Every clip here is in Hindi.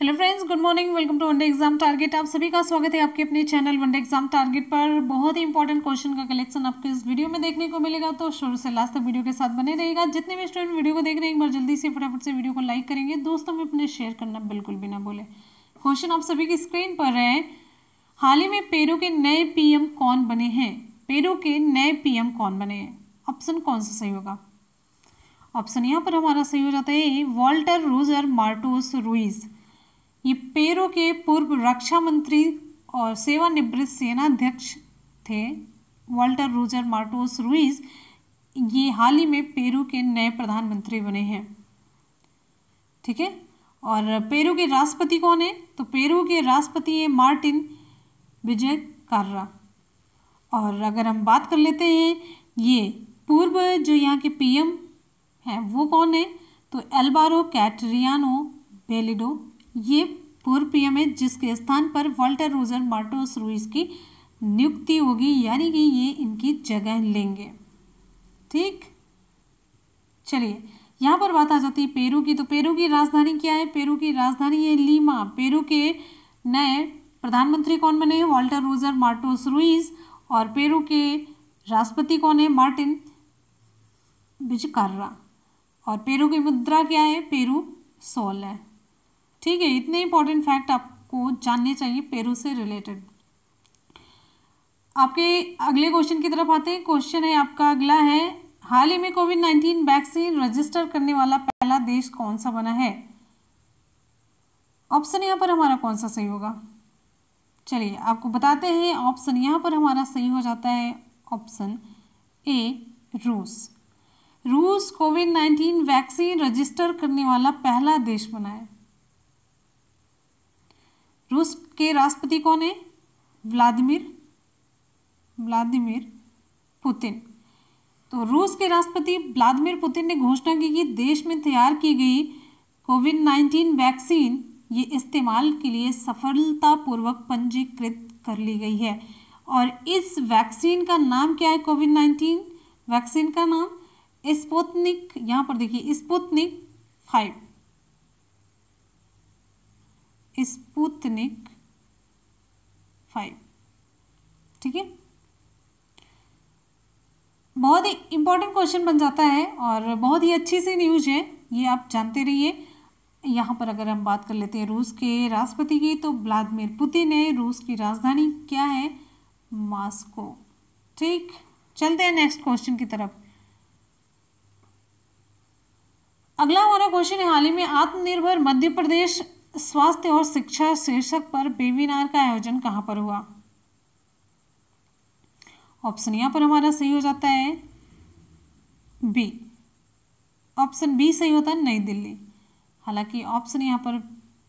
Hello friends, good morning. Welcome to one day exam target. आप सभी का स्वागत है आपके अपने चैनल वनडे एग्जाम टारगेट पर। बहुत ही इंपॉर्टेंट क्वेश्चन का कलेक्शन आपको इस वीडियो में देखने को मिलेगा, तो शुरू से लास्ट तक वीडियो के साथ बने रहेगा। जितने भी स्टूडेंट वीडियो को देख रहे हैं एक बार जल्दी से फटाफट से वीडियो को लाइक करेंगे, दोस्तों में अपने शेयर करना बिल्कुल भी ना भूलें। क्वेश्चन आप सभी की स्क्रीन पर है, हाल ही में पेरू के नए पीएम कौन बने हैं? पेरू के नए पीएम कौन बने हैं? ऑप्शन कौन सा सही होगा? ऑप्शन यहाँ पर हमारा सही हो जाता है वॉल्टर रोजर मार्टोस रुइज। ये पेरू के पूर्व रक्षा मंत्री और सेवानिवृत्त सेनाध्यक्ष थे। वॉल्टर रोजर मार्टोस रुइज ये हाल ही में पेरू के नए प्रधानमंत्री बने हैं। ठीक है। और पेरू के राष्ट्रपति कौन है? तो पेरू के राष्ट्रपति है मार्टिन विजय कार्रा। और अगर हम बात कर लेते हैं ये पूर्व जो यहाँ के पीएम हैं वो कौन है? तो एल्वारो कैटरियानो बेलिडो ये पूर्व पीएम है, जिसके स्थान पर वॉल्टर रोजर मार्टोस रुइज की नियुक्ति होगी, यानी कि ये इनकी जगह लेंगे। ठीक, चलिए यहाँ पर बात आ जाती है पेरू की। तो पेरू की राजधानी क्या है? पेरू की राजधानी है लीमा। पेरू के नए प्रधानमंत्री कौन बने हैं? Walter Roger Martos Ruiz. और पेरू के राष्ट्रपति कौन है? मार्टिन विजकार्रा। और पेरू की मुद्रा क्या है? पेरू सोल है। ठीक है, इतने इंपॉर्टेंट फैक्ट आपको जानने चाहिए पेरू से रिलेटेड। आपके अगले क्वेश्चन की तरफ आते हैं। क्वेश्चन है आपका अगला है, हाल ही में कोविड-19 वैक्सीन रजिस्टर करने वाला पहला देश कौन सा बना है? ऑप्शन यहाँ पर हमारा कौन सा सही होगा? चलिए आपको बताते हैं। ऑप्शन यहाँ पर हमारा सही हो जाता है ऑप्शन ए रूस। रूस कोविड-19 वैक्सीन रजिस्टर करने वाला पहला देश बना है। रूस के राष्ट्रपति कौन है? Vladimir Putin. तो रूस के राष्ट्रपति व्लादिमीर पुतिन ने घोषणा की कि देश में तैयार की गई कोविड-19 वैक्सीन ये इस्तेमाल के लिए सफलतापूर्वक पंजीकृत कर ली गई है। और इस वैक्सीन का नाम क्या है? कोविड-19 वैक्सीन का नाम स्पुतनिक, यहाँ पर देखिए स्पुतनिक 5। ठीक है, बहुत ही इंपॉर्टेंट क्वेश्चन बन जाता है और बहुत ही अच्छी सी न्यूज़ है, ये आप जानते रहिए। यहाँ पर अगर हम बात कर लेते हैं रूस के राष्ट्रपति की, तो व्लादिमीर पुतिन है। रूस की राजधानी क्या है? मॉस्को। ठीक, चलते हैं नेक्स्ट क्वेश्चन की तरफ। अगला हमारा क्वेश्चन है, हाल ही में आत्मनिर्भर मध्य प्रदेश स्वास्थ्य और शिक्षा शीर्षक पर वेबिनार का आयोजन कहाँ पर हुआ? ऑप्शन यहाँ पर हमारा सही हो जाता है बी। ऑप्शन बी सही होता है नई दिल्ली। हालांकि ऑप्शन यहाँ पर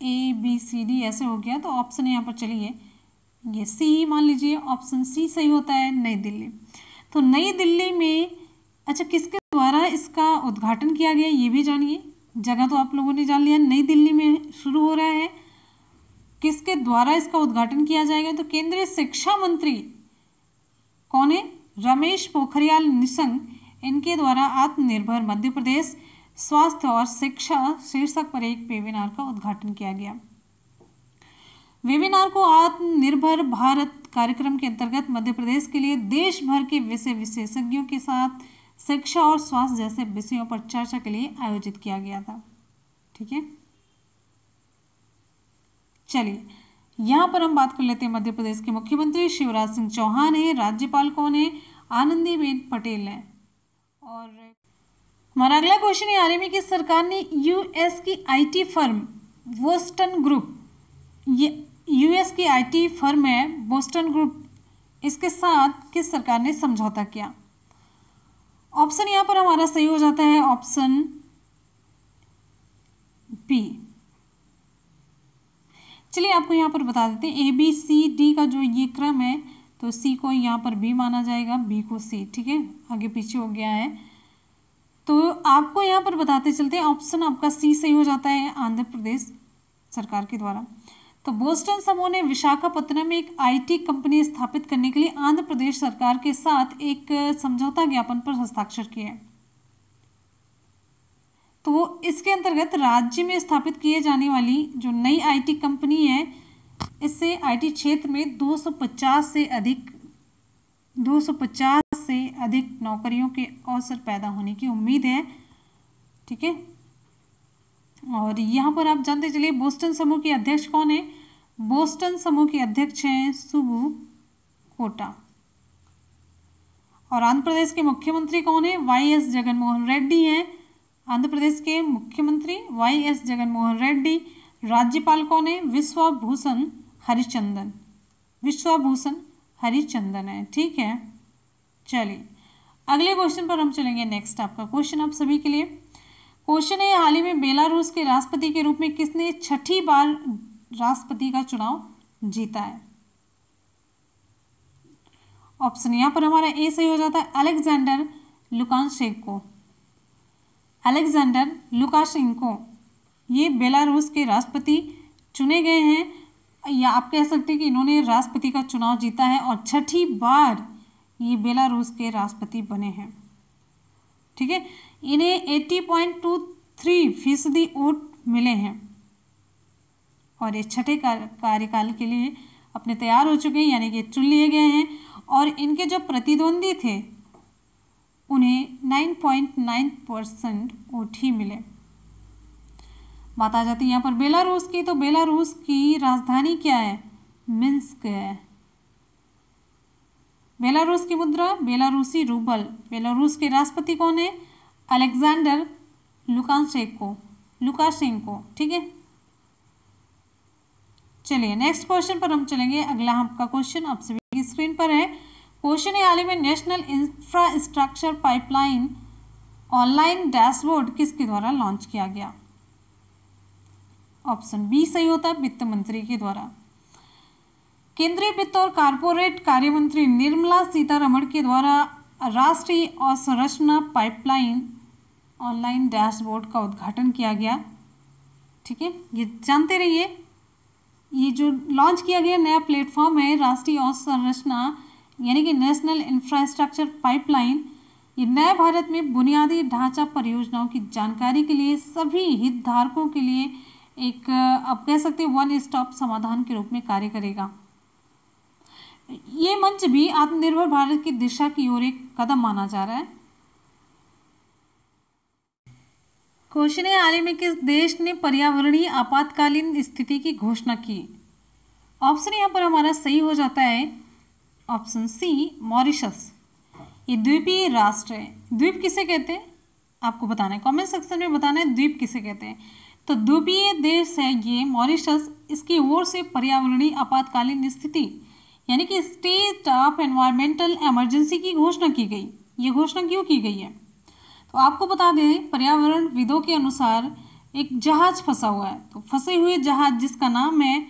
ए बी सी डी ऐसे हो गया, तो ऑप्शन यहाँ पर चलिए ये सी ही मान लीजिए। ऑप्शन सी सही होता है नई दिल्ली। तो नई दिल्ली में अच्छा किसके द्वारा इसका उद्घाटन किया गया ये भी जानिए। जगह तो आप लोगों ने जान लिया, नई दिल्ली में शुरू हो रहा है। किसके द्वारा इसका उद्घाटन किया जाएगा? तो केंद्रीय शिक्षा मंत्री कौन है? रमेश पोखरियाल निशंक। इनके द्वारा आत्मनिर्भर मध्य प्रदेश स्वास्थ्य और शिक्षा शीर्षक पर एक वेबिनार का उद्घाटन किया गया। वेबिनार को आत्मनिर्भर भारत कार्यक्रम के अंतर्गत मध्य प्रदेश के लिए देश भर के विषय विशेषज्ञों के साथ शिक्षा और स्वास्थ्य जैसे विषयों पर चर्चा के लिए आयोजित किया गया था। ठीक है, चलिए यहाँ पर हम बात कर लेते हैं। मध्य प्रदेश के मुख्यमंत्री शिवराज सिंह चौहान है। राज्यपाल कौन है? आनंदीबेन पटेल है। और हमारा अगला क्वेश्चन है, हाल ही में किस सरकार ने यूएस की आईटी फर्म बोस्टन ग्रुप, ये यूएस की आईटी फर्म है बोस्टन ग्रुप, इसके साथ किस सरकार ने समझौता किया? ऑप्शन यहाँ पर हमारा सही हो जाता है ऑप्शन बी। चलिए आपको यहाँ पर बता देते हैं, ए बी सी डी का जो ये क्रम है, तो सी को यहाँ पर बी माना जाएगा, बी को सी। ठीक है, आगे पीछे हो गया है, तो आपको यहाँ पर बताते चलते हैं। ऑप्शन आपका सी सही हो जाता है आंध्र प्रदेश सरकार के द्वारा। तो बोस्टन समूह ने विशाखापत्तनम में एक आईटी कंपनी स्थापित करने के लिए आंध्र प्रदेश सरकार के साथ एक समझौता ज्ञापन पर हस्ताक्षर किए। तो इसके अंतर्गत राज्य में स्थापित किए जाने वाली जो नई आईटी कंपनी है, इससे आईटी क्षेत्र में 250 से अधिक नौकरियों के अवसर पैदा होने की उम्मीद है। ठीक है, और यहाँ पर आप जानते चलिए बोस्टन समूह के अध्यक्ष कौन है। बोस्टन समूह के अध्यक्ष हैं सुबु कोटा। और आंध्र प्रदेश के मुख्यमंत्री कौन है, वाई.एस. जगनमोहन रेड्डी हैं। आंध्र प्रदेश के मुख्यमंत्री वाई.एस. जगनमोहन रेड्डी। राज्यपाल कौन है, विश्वभूषण हरिचंदन। विश्वभूषण हरिचंदन है। ठीक है, चलिए अगले क्वेश्चन पर हम चलेंगे। नेक्स्ट आपका क्वेश्चन आप सभी के लिए क्वेश्चन है, हाल ही में बेलारूस के राष्ट्रपति के रूप में किसने 6ठी बार राष्ट्रपति का चुनाव जीता है। ऑप्शन यहाँ पर हमारा ए सही हो जाता है, अलेक्जेंडर लुकाशेंको। अलेक्जेंडर लुकाशेंको ये बेलारूस के राष्ट्रपति चुने गए हैं, या आप कह सकते हैं कि इन्होंने राष्ट्रपति का चुनाव जीता है और 6ठी बार ये बेलारूस के राष्ट्रपति बने हैं। ठीक है, इन्हें 80.23% वोट मिले हैं और ये 6ठे कार्यकाल के लिए अपने तैयार हो चुके हैं, यानी कि चुन लिए गए हैं। और इनके जो प्रतिद्वंदी थे उन्हें 9.9% वोट ही मिले। बात आ जाती है यहाँ पर बेलारूस की, तो बेलारूस की राजधानी क्या है, मिन्स्क है। बेलारूस की मुद्रा बेलारूसी रूबल। बेलारूस के राष्ट्रपति कौन है, अलेक्जेंडर लुकाशेंको। ठीक है, चलिए नेक्स्ट क्वेश्चन पर हम चलेंगे। अगला आपका क्वेश्चन आप सभी की स्क्रीन पर है। क्वेश्चन है, हाल ही में national infrastructure pipeline online dashboard किसके द्वारा लॉन्च किया गया। ऑप्शन बी सही होता है, वित्त मंत्री के द्वारा। केंद्रीय वित्त और कारपोरेट कार्य मंत्री निर्मला सीतारमण के द्वारा राष्ट्रीय अवसंरचना पाइपलाइन ऑनलाइन डैशबोर्ड का उद्घाटन किया गया। ठीक है, ये जानते रहिए, ये जो लॉन्च किया गया नया प्लेटफॉर्म है राष्ट्रीय अवसंरचना यानी कि नेशनल इंफ्रास्ट्रक्चर पाइपलाइन, ये नए भारत में बुनियादी ढांचा परियोजनाओं की जानकारी के लिए सभी हितधारकों के लिए एक आप कह सकते हैं वन स्टॉप समाधान के रूप में कार्य करेगा। ये मंच भी आत्मनिर्भर भारत की दिशा की ओर एक कदम माना जा रहा है। क्वेश्चन है, हाल ही में किस देश ने पर्यावरणीय आपातकालीन स्थिति की घोषणा की। ऑप्शन यहाँ पर हमारा सही हो जाता है ऑप्शन सी, मॉरिशस। ये द्वीपीय राष्ट्र है। द्वीप किसे कहते हैं आपको बताना है, कमेंट सेक्शन में बताना है द्वीप किसे कहते हैं। तो द्वीपीय देश है ये मॉरिशस। इसकी ओर से पर्यावरणीय आपातकालीन स्थिति यानी कि स्टेट ऑफ एनवायरमेंटल इमरजेंसी की घोषणा की गई। ये घोषणा क्यों की गई है, तो आपको बता दें पर्यावरणविदों के अनुसार एक जहाज फंसा हुआ है। तो फंसे हुए जहाज जिसका नाम है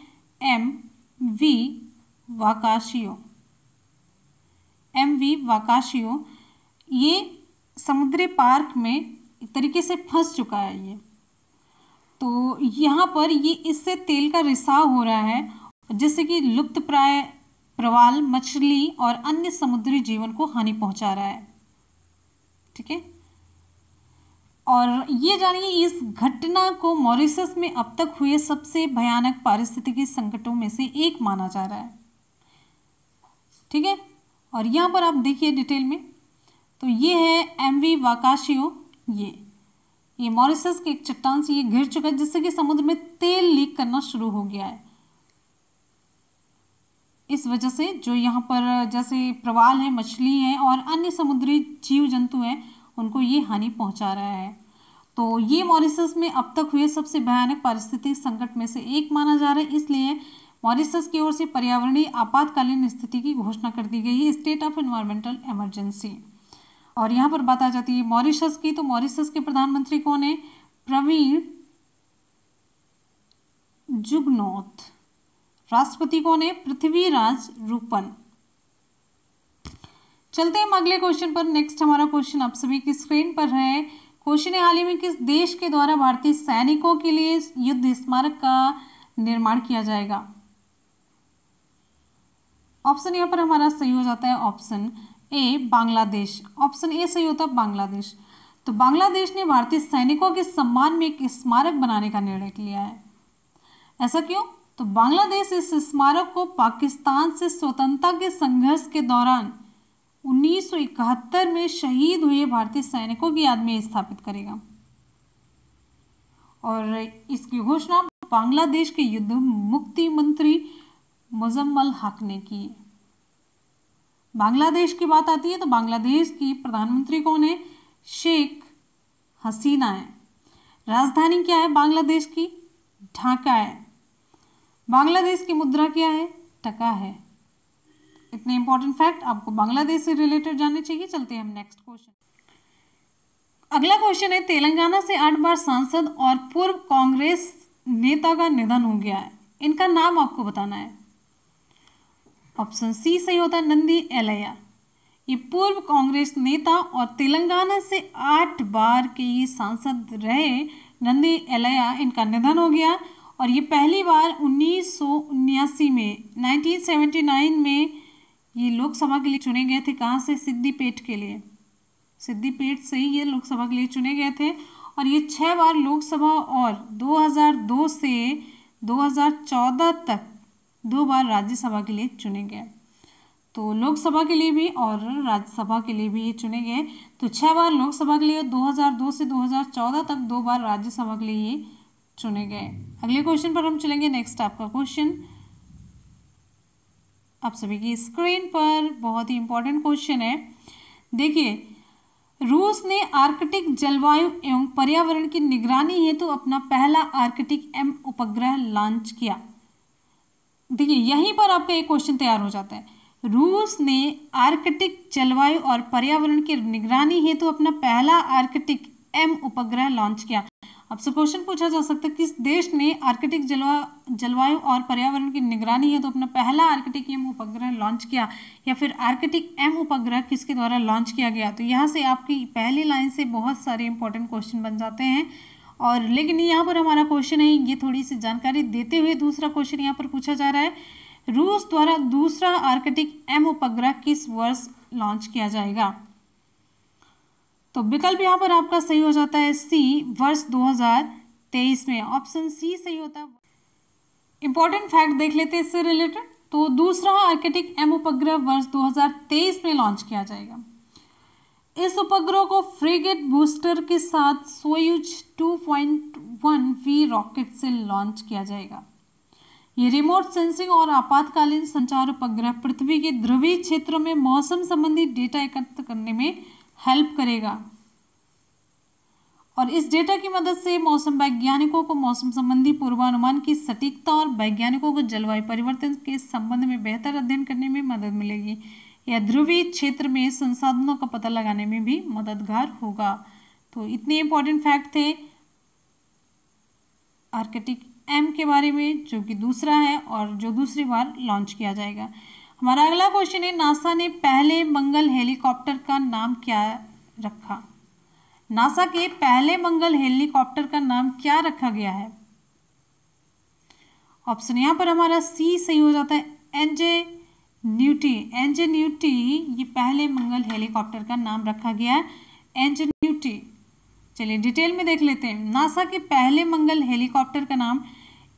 MV वाकाशियो, ये समुद्री पार्क में एक तरीके से फंस चुका है ये। तो यहाँ पर ये इससे तेल का रिसाव हो रहा है जिससे कि लुप्तप्राय प्रवाल, मछली और अन्य समुद्री जीवन को हानि पहुंचा रहा है। ठीक है, और ये जानिए इस घटना को मॉरिशस में अब तक हुए सबसे भयानक पारिस्थितिकी संकटों में से एक माना जा रहा है। ठीक है, और यहाँ पर आप देखिए डिटेल में, तो ये है MV वाकाशियो। ये मॉरिशस के एक चट्टान से ये घिर चुका है जिससे कि समुद्र में तेल लीक करना शुरू हो गया है। इस वजह से जो यहाँ पर जैसे प्रवाल है, मछली है और अन्य समुद्री जीव जंतु हैं उनको ये हानि पहुंचा रहा है। तो ये मॉरिशस में अब तक हुए सबसे भयानक पारिस्थितिक संकट में से एक माना जा रहा है। इसलिए मॉरिशस की ओर से पर्यावरणीय आपातकालीन स्थिति की घोषणा कर दी गई है, स्टेट ऑफ एनवायरमेंटल इमरजेंसी। और यहाँ पर बात आ जाती है मॉरिशस की, तो मॉरिशस के प्रधानमंत्री कौन है, प्रवीण जुगनौथ। राष्ट्रपति कौन है, पृथ्वीराज रूपन। चलते हैं अगले क्वेश्चन पर। नेक्स्ट हमारा क्वेश्चन आप सभी की स्क्रीन पर है। क्वेश्चन है, हाल ही में किस देश के द्वारा भारतीय सैनिकों के लिए युद्ध स्मारक का निर्माण किया जाएगा। ऑप्शन यहाँ पर हमारा सही हो जाता है option A, Bangladesh. Option A सही होता है बांग्लादेश। तो तो बांग्लादेश ने भारतीय सैनिकों के सम्मान में एक स्मारक बनाने का निर्णय लिया है। ऐसा क्यों? तो बांग्लादेश इस स्मारक को पाकिस्तान से स्वतंत्रता के संघर्ष के दौरान 1971 में शहीद हुए भारतीय सैनिकों की याद में स्थापित करेगा। और इसकी घोषणा बांग्लादेश के युद्ध मुक्ति मंत्री मुजम्मल हक ने की। बांग्लादेश की बात आती है तो बांग्लादेश की प्रधानमंत्री कौन है? शेख हसीना है। राजधानी क्या है बांग्लादेश की? ढाका है। बांग्लादेश की मुद्रा क्या है? टका है। इतने इंपॉर्टेंट फैक्ट आपको बांग्लादेश से रिलेटेड जानने चाहिए। चलते हैं हम नेक्स्ट क्वेश्चन। अगला क्वेश्चन है, तेलंगाना से 8 बार सांसद और पूर्व कांग्रेस नेता का निधन हो गया है, इनका नाम आपको बताना है। ऑप्शन सी सही होता है, नंदी एलैया। ये पूर्व कांग्रेस नेता और तेलंगाना से 8 बार के ये सांसद रहे नंदी एलैया, इनका निधन हो गया। और ये पहली बार 1979 में 1979 में ये लोकसभा के लिए चुने गए थे। कहाँ से? सिद्दीपेट के लिए। सिद्दीपेट से ही ये लोकसभा के लिए चुने गए थे। और ये 6 बार लोकसभा और 2002 से 2014 तक 2 बार राज्यसभा के लिए चुने गए। तो लोकसभा के लिए भी और राज्यसभा के लिए भी ये चुने गए। तो 6 बार लोकसभा के लिए, 2002 से 2014 तक 2 बार राज्यसभा के लिए ये चुने गए। अगले क्वेश्चन पर हम चलेंगे। नेक्स्ट आपका क्वेश्चन आप सभी की स्क्रीन पर बहुत ही इंपॉर्टेंट क्वेश्चन है। देखिए, रूस ने आर्कटिक जलवायु एवं पर्यावरण की निगरानी हेतु अपना पहला आर्कटिक एम उपग्रह लॉन्च किया। देखिए, यहीं पर आपका एक क्वेश्चन तैयार हो जाता है। रूस ने आर्कटिक जलवायु और पर्यावरण की निगरानी हेतु अपना पहला आर्कटिक एम उपग्रह लॉन्च किया। आपसे क्वेश्चन पूछा जा सकता है, किस देश ने आर्कटिक जलवायु और पर्यावरण की निगरानी हेतु अपना पहला आर्कटिक एम उपग्रह लॉन्च किया, या फिर आर्कटिक एम उपग्रह किसके द्वारा लॉन्च किया गया। तो यहाँ से आपकी पहली लाइन से बहुत सारे इंपॉर्टेंट क्वेश्चन बन जाते हैं। और लेकिन यहाँ पर हमारा क्वेश्चन है, ये थोड़ी सी जानकारी देते हुए दूसरा क्वेश्चन यहाँ पर पूछा जा रहा है, रूस द्वारा दूसरा आर्कटिक एम उपग्रह किस वर्ष लॉन्च किया जाएगा। तो विकल्प यहाँ पर आपका सही हो जाता है सी, वर्ष 2023 में। ऑप्शन सी सही होता है। इंपॉर्टेंट फैक्ट देख लेते हैं इससे रिलेटेड। तो दूसरा आर्कटिक एम उपग्रह वर्ष 2023 में लॉन्च किया जाएगा। इस उपग्रह को फ्रिगेट बूस्टर के साथ सोयूज 2.1V रॉकेट से लॉन्च किया जाएगा। ये रिमोट सेंसिंग और आपातकालीन संचार उपग्रह पृथ्वी के ध्रुवीय क्षेत्रों में मौसम संबंधी डेटा एकत्र करने में हेल्प करेगा। और इस डेटा की मदद से मौसम वैज्ञानिकों को मौसम संबंधी पूर्वानुमान की सटीकता और वैज्ञानिकों को जलवायु परिवर्तन के संबंध में बेहतर अध्ययन करने में मदद मिलेगी। यह ध्रुवीय क्षेत्र में संसाधनों का पता लगाने में भी मददगार होगा। तो इतने इंपॉर्टेंट फैक्ट थे आर्कटिक एम के बारे में, जो कि दूसरा है और जो दूसरी बार लॉन्च किया जाएगा। हमारा अगला क्वेश्चन है, नासा ने पहले मंगल हेलीकॉप्टर का नाम क्या रखा। नासा के पहले मंगल हेलीकॉप्टर का नाम क्या रखा गया है। ऑप्शन यहाँ पर हमारा सी सही हो जाता है, एंजेन्यूटी। एंजेन्यूटी ये पहले मंगल हेलीकॉप्टर का नाम रखा गया है, एंजेन्यूटी। चलिए डिटेल में देख लेते हैं। नासा के पहले मंगल हेलीकॉप्टर का नाम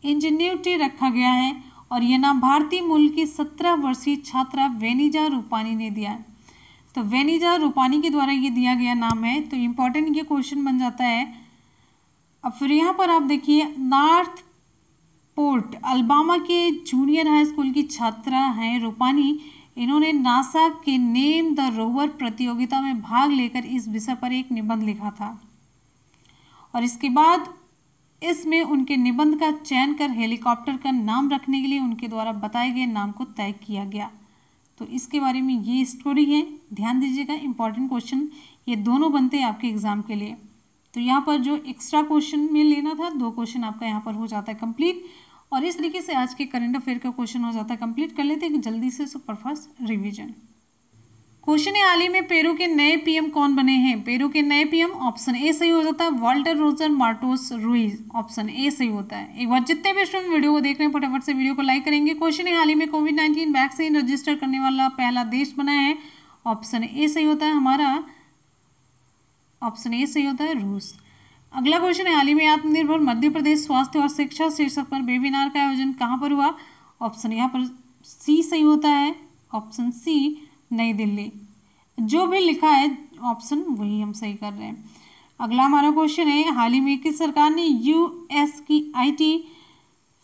इंजेन्यूटी रखा गया है और यह नाम भारतीय मूल की 17 वर्षीय छात्रा वेनिजा रूपानी ने दिया। तो वेनिजा रूपानी के द्वारा ये दिया गया नाम है। तो इम्पॉर्टेंट ये क्वेश्चन बन जाता है। अब फिर यहाँ पर आप देखिए, नॉर्थ पोर्ट अलबामा के जूनियर हाई स्कूल की छात्रा हैं रूपानी। इन्होंने नासा के नेम द रोवर प्रतियोगिता में भाग लेकर इस विषय पर एक निबंध लिखा था और इसके बाद इसमें उनके निबंध का चयन कर हेलीकॉप्टर का नाम रखने के लिए उनके द्वारा बताए गए नाम को तय किया गया। तो इसके बारे में ये स्टोरी है, ध्यान दीजिएगा। इंपॉर्टेंट क्वेश्चन ये दोनों बनते हैं आपके एग्जाम के लिए। तो यहाँ पर जो एक्स्ट्रा क्वेश्चन में लेना था, 2 क्वेश्चन आपका यहाँ पर हो जाता है कंप्लीट। और इस तरीके से आज के करंट अफेयर का क्वेश्चन हो जाता है कंप्लीट। कर लेते हैं जल्दी से सुपरफास्ट रिवीजन। क्वेश्चन है, हाल ही में पेरू के नए पीएम कौन बने हैं। पेरू के नए पीएम, ऑप्शन ए सही हो जाता है, Walter Roger Martos Ruiz. Option A सही होता है। एक बार जितने भी स्टूडेंट वीडियो को देख रहे हैं फटाफट से वीडियो को लाइक करेंगे। क्वेश्चन है, हाल ही में कोविड-19 वैक्सीन रजिस्टर करने वाला पहला देश बना है। ऑप्शन ए सही होता है हमारा ऑप्शन ए सही होता है रूस। अगला क्वेश्चन है, हाल ही में आत्मनिर्भर मध्य प्रदेश स्वास्थ्य और शिक्षा शीर्षक पर वेबिनार का आयोजन कहाँ पर हुआ? ऑप्शन यहाँ पर सी सही होता है, ऑप्शन सी नई दिल्ली। जो भी लिखा है ऑप्शन वही हम सही कर रहे हैं। अगला हमारा क्वेश्चन है, हाल ही में किस सरकार ने यूएस की आईटी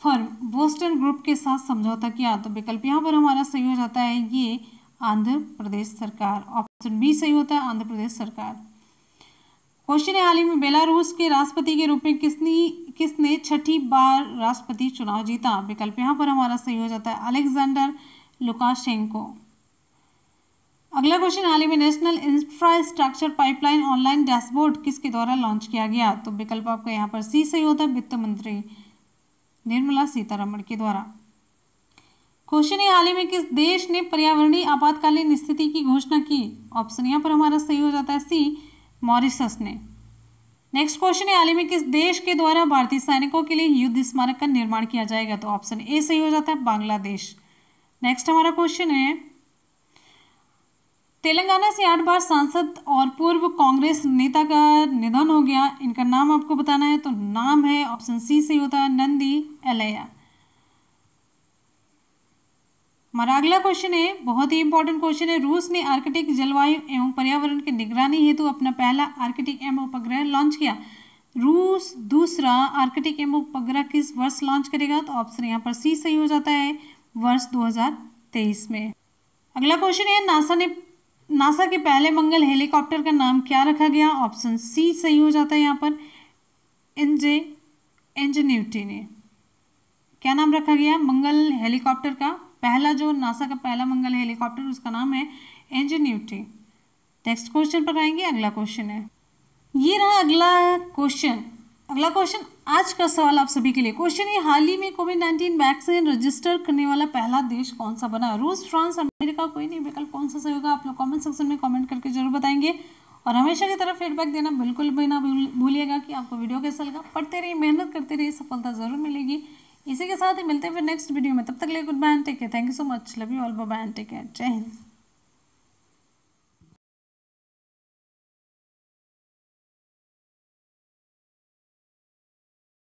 फर्म बोस्टन ग्रुप के साथ समझौता किया? तो विकल्प यहाँ पर हमारा सही हो जाता है ये आंध्र प्रदेश सरकार, ऑप्शन बी सही होता है आंध्र प्रदेश सरकार। क्वेश्चन है, हाल ही में बेलारूस के राष्ट्रपति के रूप में किसने छठी बार राष्ट्रपति चुनाव जीता? विकल्प यहाँ पर हमारा सही हो जाता है अलेक्जेंडर लुकाशेंको। अगला क्वेश्चन, हाल ही में national infrastructure pipeline online dashboard किसके द्वारा लॉन्च किया गया? तो विकल्प आपका यहाँ पर सी सही होता है वित्त मंत्री निर्मला सीतारमण के द्वारा। क्वेश्चन है, हाल ही में किस देश ने पर्यावरणीय आपातकालीन स्थिति की घोषणा की? ऑप्शन यहाँ पर हमारा सही हो जाता है सी मॉरिशस ने। नेक्स्ट क्वेश्चन है, हाल ही में किस देश के द्वारा भारतीय सैनिकों के लिए युद्ध स्मारक का निर्माण किया जाएगा? तो ऑप्शन ए सही हो जाता है बांग्लादेश। नेक्स्ट हमारा क्वेश्चन है, तेलंगाना से 8 बार सांसद और पूर्व कांग्रेस नेता का निधन हो गया, इनका नाम आपको बताना है। तो नाम है ऑप्शन सी सही होता है नंदी एलैया। हमारा अगला क्वेश्चन है, बहुत ही इंपॉर्टेंट क्वेश्चन है, रूस ने आर्कटिक जलवायु एवं पर्यावरण की निगरानी हेतु अपना पहला आर्कटिक एम उपग्रह लॉन्च किया। रूस दूसरा आर्कटिक एम उपग्रह किस वर्ष लॉन्च करेगा? तो ऑप्शन यहाँ पर सी सही हो जाता है वर्ष 2023 में। अगला क्वेश्चन है, नासा के पहले मंगल हेलीकॉप्टर का नाम क्या रखा गया? ऑप्शन सी सही हो जाता है यहाँ पर इंजेन्यूटी ने। क्या नाम रखा गया मंगल हेलीकॉप्टर का? पहला जो नासा का पहला मंगल हेलीकॉप्टर उसका नाम है इंजेन्यूटी। नेक्स्ट क्वेश्चन पर आएंगे। अगला क्वेश्चन है, ये रहा अगला क्वेश्चन। अगला क्वेश्चन आज का सवाल आप सभी के लिए। क्वेश्चन ये, हाल ही में कोविड-19 वैक्सीन रजिस्टर करने वाला पहला देश कौन सा बना? रूस, फ्रांस, अमेरिका, कोई नहीं। विकल्प कौन सा सही होगा आप लोग कमेंट सेक्शन में कमेंट करके जरूर बताएंगे। और हमेशा की तरह फीडबैक देना बिल्कुल भी ना भूलिएगा कि आपको वीडियो कैसा लगा। पढ़ते रहिए, मेहनत करते रहिए, सफलता जरूर मिलेगी। इसी के साथ ही मिलते हैं फिर नेक्स्ट वीडियो में। तब तक के लिए good bye and take care. Thank you so much. Love you all. Bye bye and take care. जय हिंद।